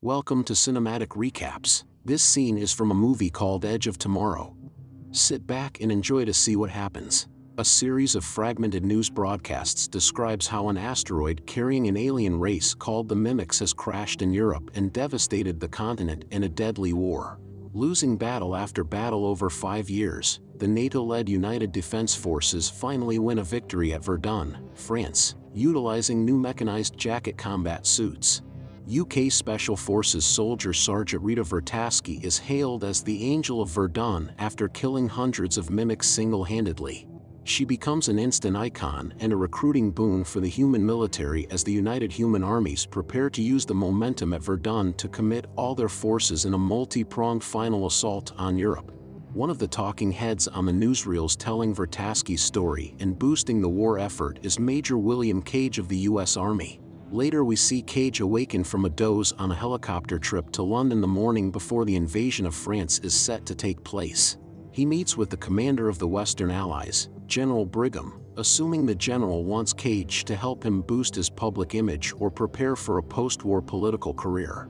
Welcome to Cinematic Recaps. This scene is from a movie called Edge of Tomorrow. Sit back and enjoy to see what happens. A series of fragmented news broadcasts describes how an asteroid carrying an alien race called the Mimics has crashed in Europe and devastated the continent in a deadly war. Losing battle after battle over 5 years, the NATO-led United Defense Forces finally win a victory at Verdun, France, utilizing new mechanized jacket combat suits. UK Special Forces soldier Sergeant Rita Vertasky is hailed as the Angel of Verdun after killing hundreds of mimics single-handedly. She becomes an instant icon and a recruiting boon for the human military as the United Human Armies prepare to use the momentum at Verdun to commit all their forces in a multi-pronged final assault on Europe. One of the talking heads on the newsreels telling Vertasky's story and boosting the war effort is Major William Cage of the U.S. Army. Later we see Cage awaken from a doze on a helicopter trip to London the morning before the invasion of France is set to take place. He meets with the commander of the Western Allies, General Brigham, assuming the general wants Cage to help him boost his public image or prepare for a post-war political career.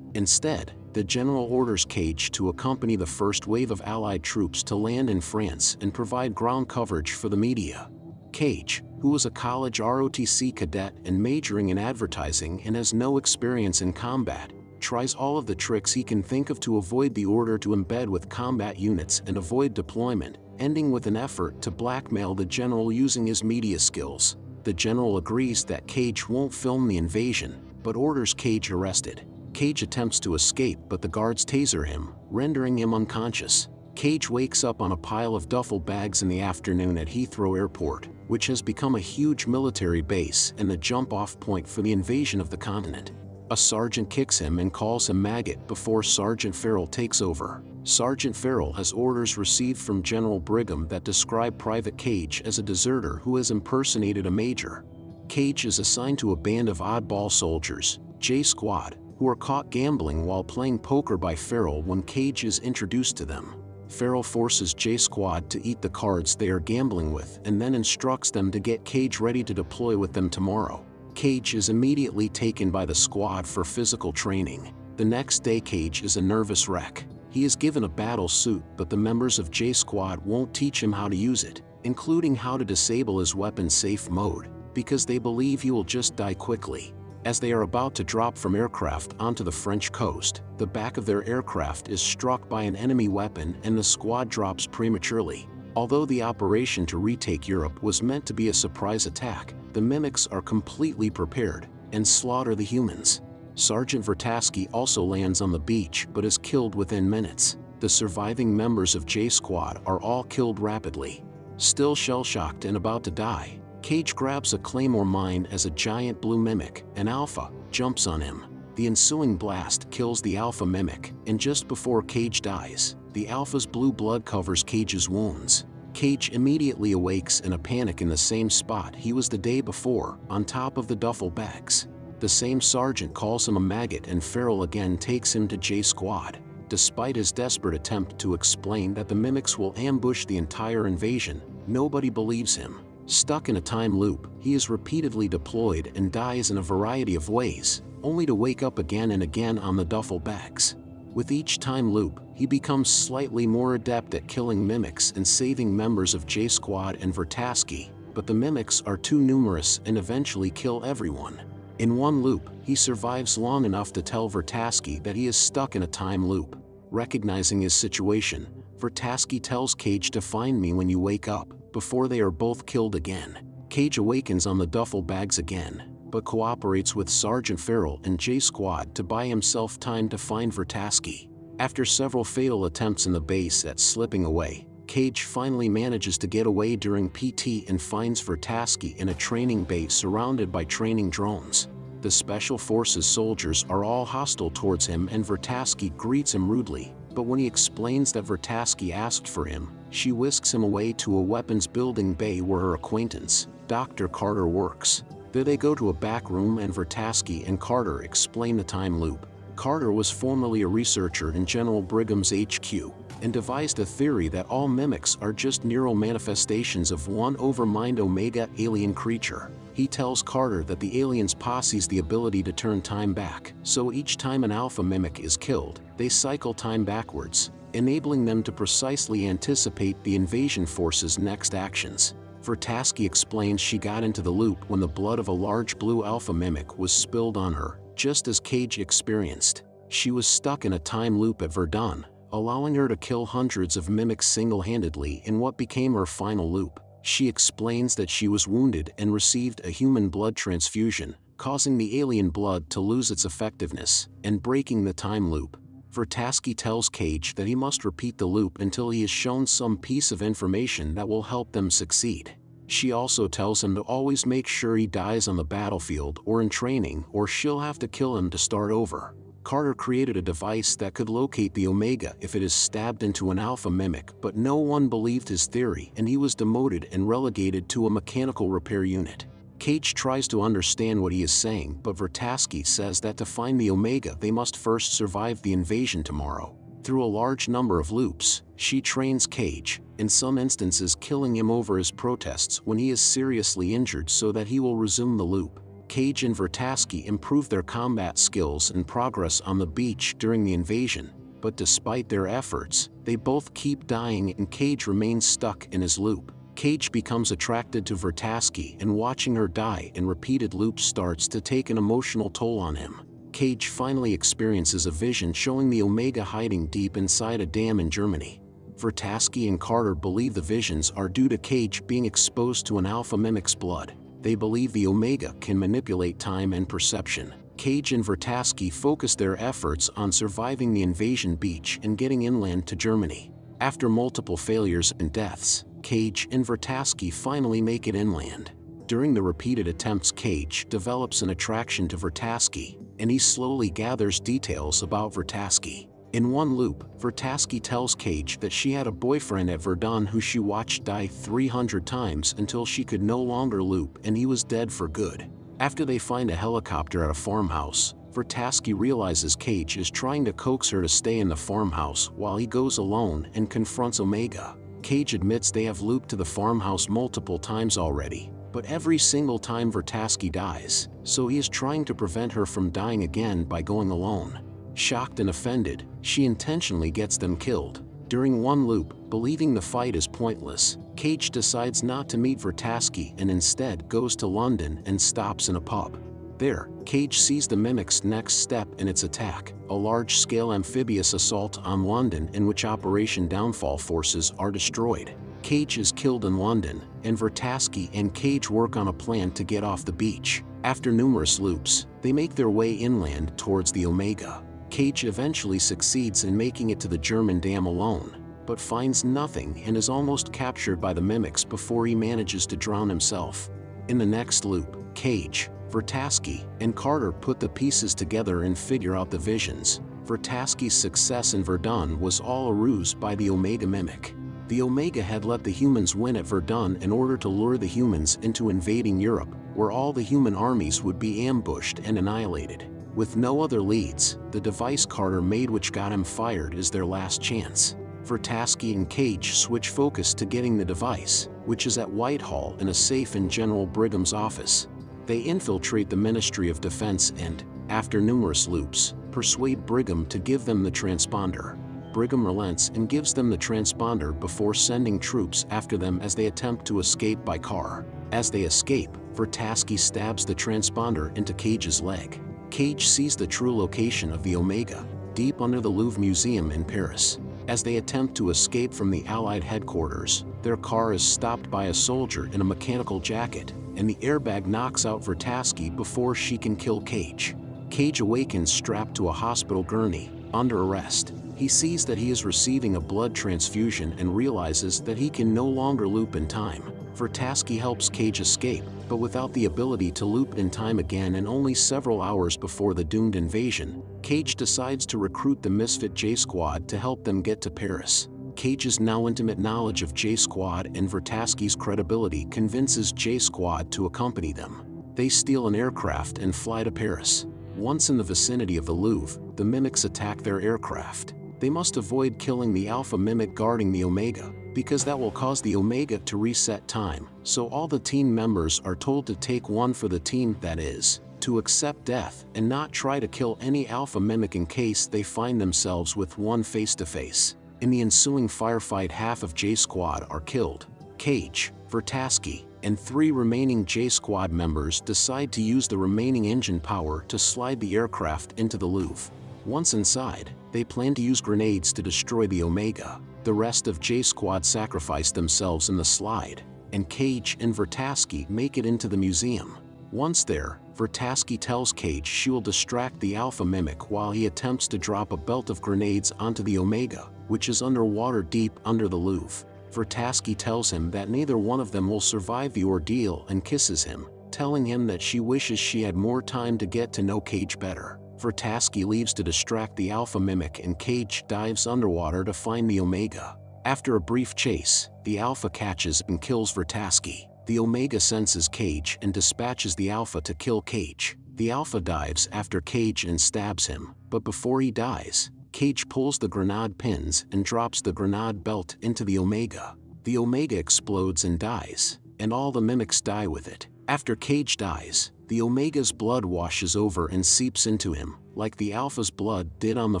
Instead, the general orders Cage to accompany the first wave of Allied troops to land in France and provide ground coverage for the media. Cage, who was a college ROTC cadet and majoring in advertising and has no experience in combat, tries all of the tricks he can think of to avoid the order to embed with combat units and avoid deployment, ending with an effort to blackmail the general using his media skills. The general agrees that Cage won't film the invasion, but orders Cage arrested. Cage attempts to escape, but the guards taser him, rendering him unconscious. Cage wakes up on a pile of duffel bags in the afternoon at Heathrow Airport, which has become a huge military base and the jump-off point for the invasion of the continent. A sergeant kicks him and calls him maggot before Sergeant Farrell takes over. Sergeant Farrell has orders received from General Brigham that describe Private Cage as a deserter who has impersonated a major. Cage is assigned to a band of oddball soldiers, J Squad, who are caught gambling while playing poker by Farrell when Cage is introduced to them. Farrell forces J Squad to eat the cards they are gambling with and then instructs them to get Cage ready to deploy with them tomorrow. Cage is immediately taken by the squad for physical training. The next day Cage is a nervous wreck. He is given a battle suit, but the members of J Squad won't teach him how to use it, including how to disable his weapon safe mode, because they believe he will just die quickly. As they are about to drop from aircraft onto the French coast, the back of their aircraft is struck by an enemy weapon and the squad drops prematurely. Although the operation to retake Europe was meant to be a surprise attack, the Mimics are completely prepared and slaughter the humans. Sergeant Vertasky also lands on the beach but is killed within minutes. The surviving members of J Squad are all killed rapidly. Still shell-shocked and about to die, Cage grabs a claymore mine as a giant blue mimic, an alpha, jumps on him. The ensuing blast kills the alpha mimic, and just before Cage dies, the alpha's blue blood covers Cage's wounds. Cage immediately awakes in a panic in the same spot he was the day before, on top of the duffel bags. The same sergeant calls him a maggot and Farrell again takes him to J Squad. Despite his desperate attempt to explain that the Mimics will ambush the entire invasion, nobody believes him. Stuck in a time loop, he is repeatedly deployed and dies in a variety of ways, only to wake up again and again on the duffel bags. With each time loop, he becomes slightly more adept at killing Mimics and saving members of J Squad and Vertasky, but the Mimics are too numerous and eventually kill everyone. In one loop, he survives long enough to tell Vertasky that he is stuck in a time loop. Recognizing his situation, Vertasky tells Cage to find me when you wake up, before they are both killed again. Cage awakens on the duffel bags again, but cooperates with Sergeant Farrell and J Squad to buy himself time to find Vertasky. After several fatal attempts in the base at slipping away, Cage finally manages to get away during PT and finds Vertasky in a training base surrounded by training drones. The Special Forces soldiers are all hostile towards him and Vertasky greets him rudely, but when he explains that Vertasky asked for him, she whisks him away to a weapons building bay where her acquaintance, Dr. Carter, works. There they go to a back room and Vertasky and Carter explain the time loop. Carter was formerly a researcher in General Brigham's HQ, and devised a theory that all mimics are just neural manifestations of one overmind Omega alien creature. He tells Carter that the aliens possess the ability to turn time back, so each time an alpha mimic is killed, they cycle time backwards, enabling them to precisely anticipate the invasion force's next actions. Vertasky explains she got into the loop when the blood of a large blue alpha mimic was spilled on her, just as Cage experienced. She was stuck in a time loop at Verdun, allowing her to kill hundreds of mimics single-handedly in what became her final loop. She explains that she was wounded and received a human blood transfusion, causing the alien blood to lose its effectiveness and breaking the time loop. Vertasky tells Cage that he must repeat the loop until he is shown some piece of information that will help them succeed. She also tells him to always make sure he dies on the battlefield or in training, or she'll have to kill him to start over. Carter created a device that could locate the Omega if it is stabbed into an alpha mimic, but no one believed his theory and he was demoted and relegated to a mechanical repair unit. Cage tries to understand what he is saying, but Vertasky says that to find the Omega they must first survive the invasion tomorrow. Through a large number of loops, she trains Cage, in some instances killing him over his protests when he is seriously injured so that he will resume the loop. Cage and Vertasky improve their combat skills and progress on the beach during the invasion, but despite their efforts, they both keep dying and Cage remains stuck in his loop. Cage becomes attracted to Vertasky, and watching her die in repeated loops starts to take an emotional toll on him. Cage finally experiences a vision showing the Omega hiding deep inside a dam in Germany. Vertasky and Carter believe the visions are due to Cage being exposed to an alpha mimic's blood. They believe the Omega can manipulate time and perception. Cage and Vertasky focus their efforts on surviving the invasion beach and getting inland to Germany. After multiple failures and deaths, Cage and Vertasky finally make it inland. During the repeated attempts, Cage develops an attraction to Vertasky, and he slowly gathers details about Vertasky. In one loop, Vertasky tells Cage that she had a boyfriend at Verdun who she watched die 300 times until she could no longer loop and he was dead for good. After they find a helicopter at a farmhouse, Vertasky realizes Cage is trying to coax her to stay in the farmhouse while he goes alone and confronts Omega. Cage admits they have looped to the farmhouse multiple times already, but every single time Vertasky dies, so he is trying to prevent her from dying again by going alone. Shocked and offended, she intentionally gets them killed. During one loop, believing the fight is pointless, Cage decides not to meet Vertasky and instead goes to London and stops in a pub. There, Cage sees the mimic's next step in its attack, a large-scale amphibious assault on London in which Operation Downfall forces are destroyed. Cage is killed in London, and Vertasky and Cage work on a plan to get off the beach. After numerous loops, they make their way inland towards the Omega. Cage eventually succeeds in making it to the German dam alone, but finds nothing and is almost captured by the mimics before he manages to drown himself. In the next loop, Cage, Vertasky, and Carter put the pieces together and figure out the visions. Vertasky's success in Verdun was all a ruse by the Omega mimic. The Omega had let the humans win at Verdun in order to lure the humans into invading Europe, where all the human armies would be ambushed and annihilated. With no other leads, the device Carter made which got him fired is their last chance. Vertasky and Cage switch focus to getting the device, which is at Whitehall in a safe in General Brigham's office. They infiltrate the Ministry of Defense and, after numerous loops, persuade Brigham to give them the transponder. Brigham relents and gives them the transponder before sending troops after them as they attempt to escape by car. As they escape, Vertasky stabs the transponder into Cage's leg. Cage sees the true location of the Omega, deep under the Louvre Museum in Paris. As they attempt to escape from the Allied headquarters, their car is stopped by a soldier in a mechanical jacket, and the airbag knocks out Vertasky before she can kill Cage. Cage awakens strapped to a hospital gurney, under arrest. He sees that he is receiving a blood transfusion and realizes that he can no longer loop in time. Vertasky helps Cage escape, but without the ability to loop in time again, and only several hours before the doomed invasion, Cage decides to recruit the misfit J-Squad to help them get to Paris. Cage's now intimate knowledge of J-Squad and Vertasky's credibility convinces J-Squad to accompany them. They steal an aircraft and fly to Paris. Once in the vicinity of the Louvre, the mimics attack their aircraft. They must avoid killing the Alpha mimic guarding the Omega, because that will cause the Omega to reset time, so all the team members are told to take one for the team, that is, to accept death and not try to kill any Alpha mimic in case they find themselves with one face-to-face. In the ensuing firefight, half of J Squad are killed. Cage, Vertasky, and 3 remaining J Squad members decide to use the remaining engine power to slide the aircraft into the Louvre. Once inside, they plan to use grenades to destroy the Omega. The rest of J Squad sacrifice themselves in the slide, and Cage and Vertasky make it into the museum. Once there, Vertasky tells Cage she will distract the Alpha mimic while he attempts to drop a belt of grenades onto the Omega, which is underwater deep under the Louvre. Vertasky tells him that neither one of them will survive the ordeal and kisses him, telling him that she wishes she had more time to get to know Cage better. Vertasky leaves to distract the Alpha mimic and Cage dives underwater to find the Omega. After a brief chase, the Alpha catches and kills Vertasky. The Omega senses Cage and dispatches the Alpha to kill Cage. The Alpha dives after Cage and stabs him, but before he dies, Cage pulls the grenade pins and drops the grenade belt into the Omega. The Omega explodes and dies, and all the mimics die with it. After Cage dies, the Omega's blood washes over and seeps into him, like the Alpha's blood did on the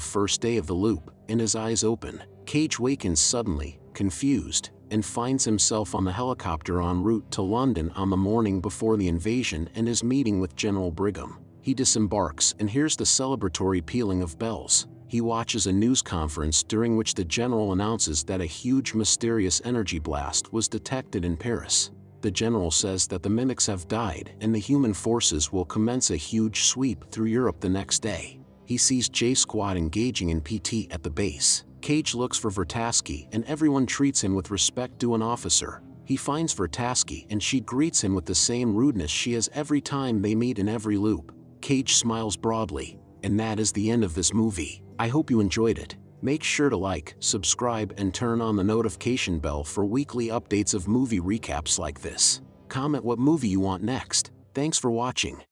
first day of the loop, and his eyes open. Cage wakens suddenly, confused, and finds himself on the helicopter en route to London on the morning before the invasion and is meeting with General Brigham. He disembarks and hears the celebratory pealing of bells. He watches a news conference during which the general announces that a huge mysterious energy blast was detected in Paris. The general says that the mimics have died and the human forces will commence a huge sweep through Europe the next day. He sees J Squad engaging in PT at the base. Cage looks for Vertasky and everyone treats him with respect due an officer. He finds Vertasky and she greets him with the same rudeness she has every time they meet in every loop. Cage smiles broadly, and that is the end of this movie. I hope you enjoyed it. Make sure to like, subscribe, and turn on the notification bell for weekly updates of movie recaps like this. Comment what movie you want next. Thanks for watching.